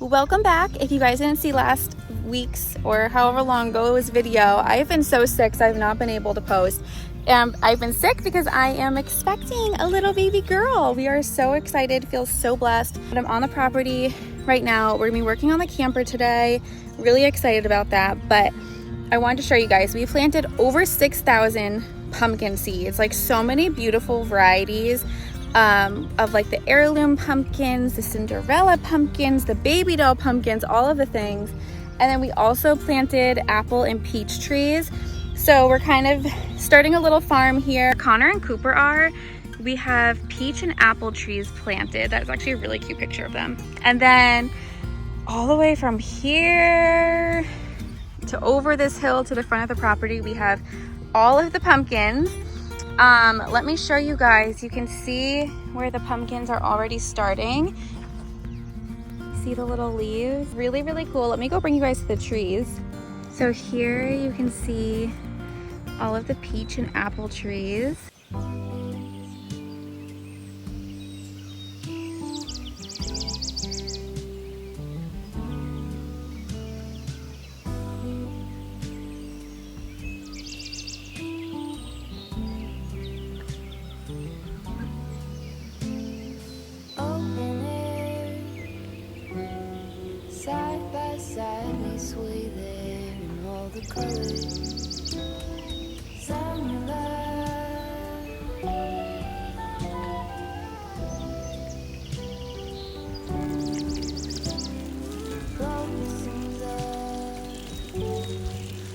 Welcome back. If you guys didn't see last week's or however long ago it was video, I've been so sick, so I've not been able to post. I've been sick because I am expecting a little baby girl. We are so excited, feel so blessed. But I'm on the property right now. We're gonna be working on the camper today. Really excited about that. But I wanted to show you guys, we planted over 6,000 pumpkin seeds, like so many beautiful varieties of like the heirloom pumpkins, the Cinderella pumpkins, the baby doll pumpkins, all of the things. And then we also planted apple and peach trees. So we're kind of starting a little farm here. Connor and Cooper are. We have peach and apple trees planted. That's actually a really cute picture of them. And then all the way from here to over this hill to the front of the property, we have all of the pumpkins. Let me show you guys. You can see where the pumpkins are already starting. See the little leaves? Really, really cool. Let me go bring you guys to the trees. So here you can see all of the peach and apple trees. Side by side we sway there in all the colors. Summer love. Close and love.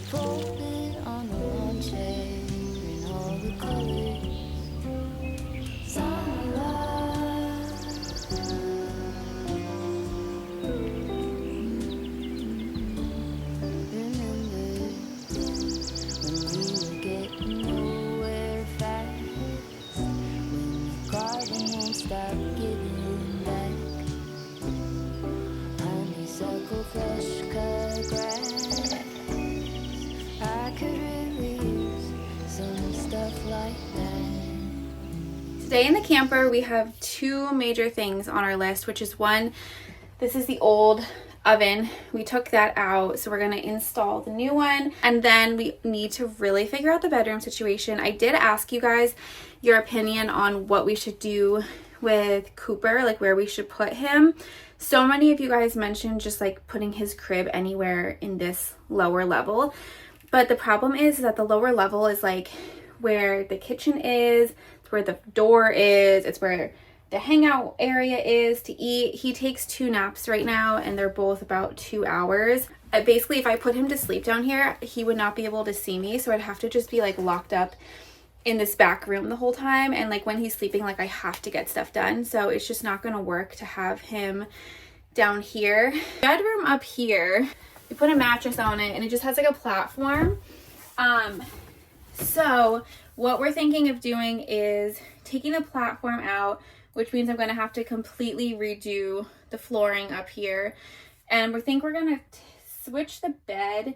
Folded on the lawn chair in all the colors. Summer love. Stop giving back. Honeysuckle, fresh cut grass. I could really use some stuff like that. Today in the camper, we have two major things on our list, which is one, this is the old oven. We took that out, so we're gonna install the new one. And then we need to really figure out the bedroom situation. I did ask you guys your opinion on what we should do with Cooper, like where we should put him. So many of you guys mentioned just like putting his crib anywhere in this lower level. But the problem is that the lower level is like where the kitchen is, it's where the door is, it's where the hangout area is to eat. He takes 2 naps right now and they're both about 2 hours. Basically, if I put him to sleep down here, he would not be able to see me. So I'd have to just be like locked up in this back room the whole time. And like when he's sleeping, like I have to get stuff done. So it's just not gonna work to have him down here. Bedroom up here, we put a mattress on it and it just has like a platform. So what we're thinking of doing is taking the platform out, which means I'm gonna have to completely redo the flooring up here. And we think we're gonna switch the bed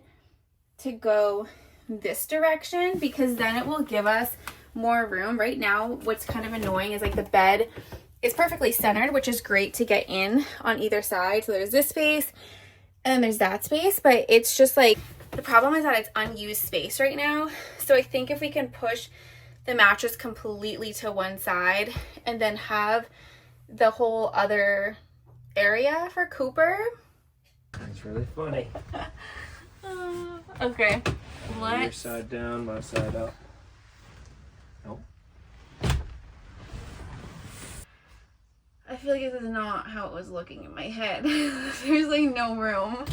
to go this direction because then it will give us more room. Right now, what's kind of annoying is like the bed is perfectly centered, which is great to get in on either side. So there's this space and then there's that space, but it's just like, the problem is that it's unused space right now. So I think if we can push the mattress completely to one side and then have the whole other area for Cooper. That's really funny. Okay. Your side down, my side up. Nope. I feel like this is not how it was looking in my head. There's like no room.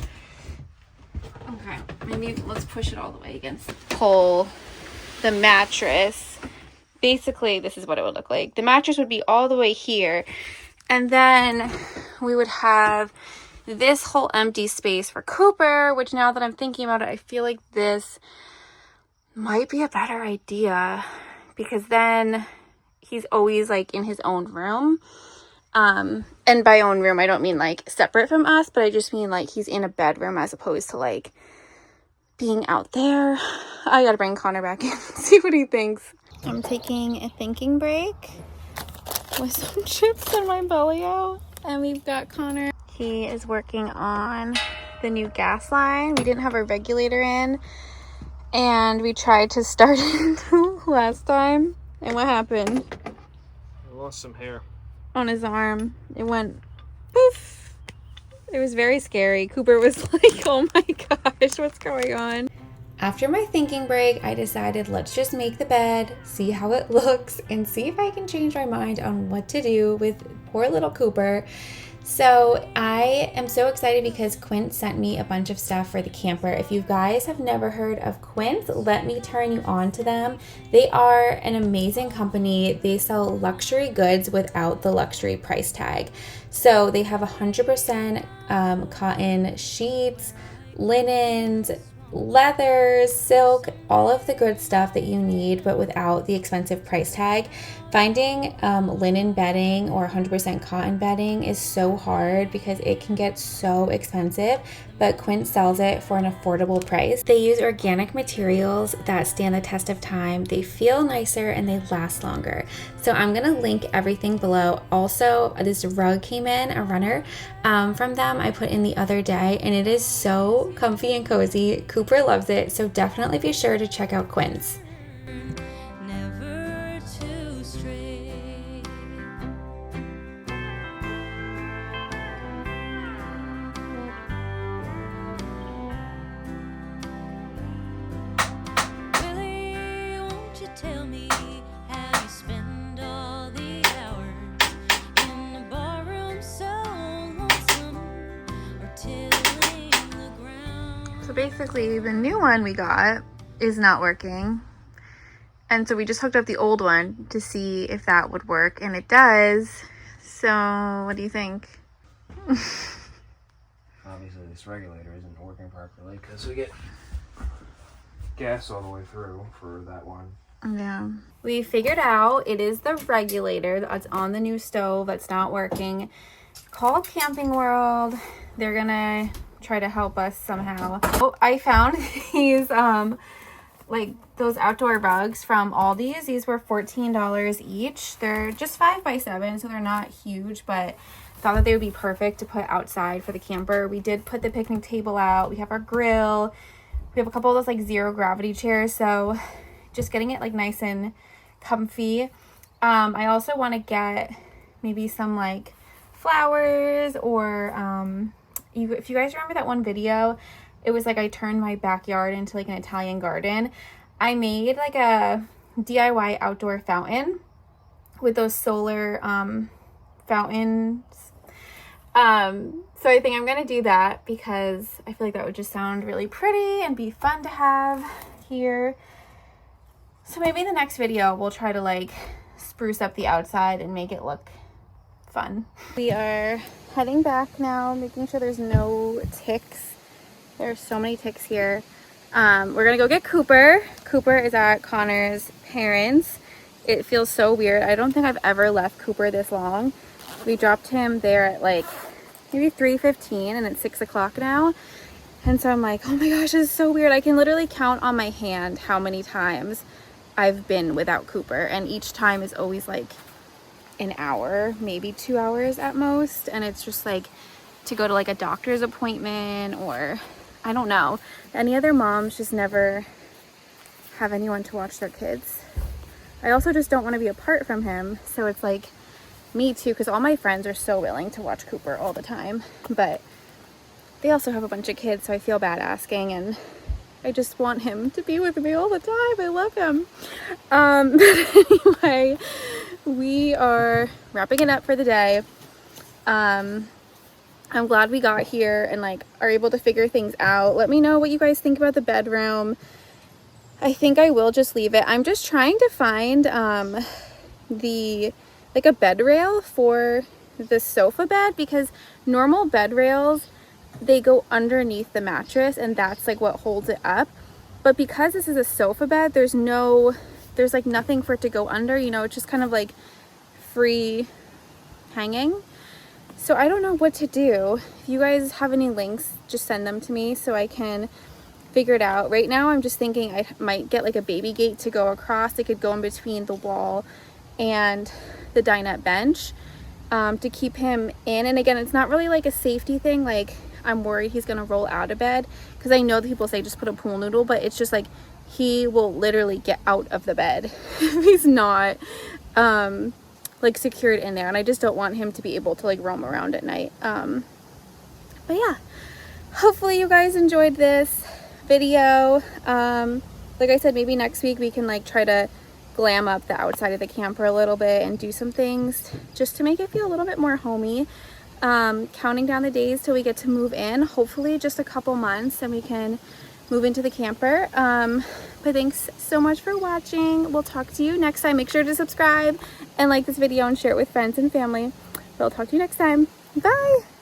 Okay, maybe let's push it all the way against. Pull the mattress. Basically, this is what it would look like. The mattress would be all the way here. And then we would have this whole empty space for Cooper, which now that I'm thinking about it, I feel like this might be a better idea because then he's always like in his own room. And by own room, I don't mean like separate from us, but I just mean like he's in a bedroom as opposed to like being out there. I gotta bring Connor back in, see what he thinks. I'm taking a thinking break with some chips in my belly out, and we've got Connor He is working on the new gas line. We didn't have our regulator in, and we tried to start it last time. And what happened? I lost some hair On his arm. It went poof. It was very scary. Cooper was like, oh my gosh, what's going on? After my thinking break, I decided let's just make the bed, see how it looks, and see if I can change my mind on what to do with poor little Cooper. So I am so excited because Quint sent me a bunch of stuff for the camper. If you guys have never heard of Quint, let me turn you on to them. They are an amazing company. They sell luxury goods without the luxury price tag. So they have 100% cotton sheets, linens, leathers, silk, all of the good stuff that you need, but without the expensive price tag. Finding linen bedding or 100% cotton bedding is so hard because it can get so expensive, but Quint sells it for an affordable price. They use organic materials that stand the test of time. They feel nicer and they last longer. So I'm gonna link everything below. Also, this rug came in, a runner from them I put in the other day, and it is so comfy and cozy. Cooper loves it, so definitely be sure to check out Quint's. Never to stray. Willie, won't you tell me how you spend all the hours in the barroom so lonesome, or tilling the ground? So basically the new one we got is not working. And so we just hooked up the old one to see if that would work, and it does. So what do you think? Obviously this regulator isn't working properly because we get gas all the way through for that one. Yeah. We figured out it is the regulator that's on the new stove that's not working. Call Camping World. They're gonna try to help us somehow. Oh, I found these like those outdoor rugs from Aldi's. These were $14 each. They're just 5x7, so they're not huge, but thought that they would be perfect to put outside for the camper. We did put the picnic table out. We have our grill. We have a couple of those like zero gravity chairs, so just getting it like nice and comfy. I also want to get maybe some like flowers or if you guys remember that one video, it was like I turned my backyard into like an Italian garden. I made like a DIY outdoor fountain with those solar fountains. So I think I'm gonna do that because I feel like that would just sound really pretty and be fun to have here. So maybe in the next video we'll try to like spruce up the outside and make it look fun. We are heading back now, making sure there's no ticks. There's so many ticks here. We're gonna go get Cooper. Cooper is at Connor's parents. It feels so weird. I don't think I've ever left Cooper this long. We dropped him there at like maybe 3:15 and it's 6 o'clock now. And so I'm like, oh my gosh, this is so weird. I can literally count on my hand how many times I've been without Cooper. And each time is always like an hour, maybe 2 hours at most. And it's just like to go to like a doctor's appointment, or I don't know. Any other moms just never have anyone to watch their kids. I also just don't want to be apart from him. So it's like me too, because all my friends are so willing to watch Cooper all the time. But they also have a bunch of kids, so I feel bad asking, and I just want him to be with me all the time. I love him. But anyway, we are wrapping it up for the day. I'm glad we got here and like are able to figure things out. Let me know what you guys think about the bedroom. I think I will just leave it. I'm just trying to find like a bed rail for the sofa bed, because normal bed rails, they go underneath the mattress and that's like what holds it up. But because this is a sofa bed, there's like nothing for it to go under, you know, it's just kind of like free hanging. So I don't know what to do. If you guys have any links, just send them to me so I can figure it out. Right now I'm just thinking I might get like a baby gate to go across. It could go in between the wall and the dinette bench. to keep him in. And again, it's not really like a safety thing, like I'm worried he's gonna roll out of bed, because I know that people say just put a pool noodle, but it's just like he will literally get out of the bed if he's not like secured in there, and I just don't want him to be able to like roam around at night. But yeah, hopefully you guys enjoyed this video. Like I said, maybe next week we can like try to glam up the outside of the camper a little bit and do some things just to make it feel a little bit more homey. Counting down the days till we get to move in, hopefully just a couple months, and we can move into the camper. But thanks so much for watching. We'll talk to you next time. Make sure to subscribe and like this video and share it with friends and family. But I'll talk to you next time. Bye.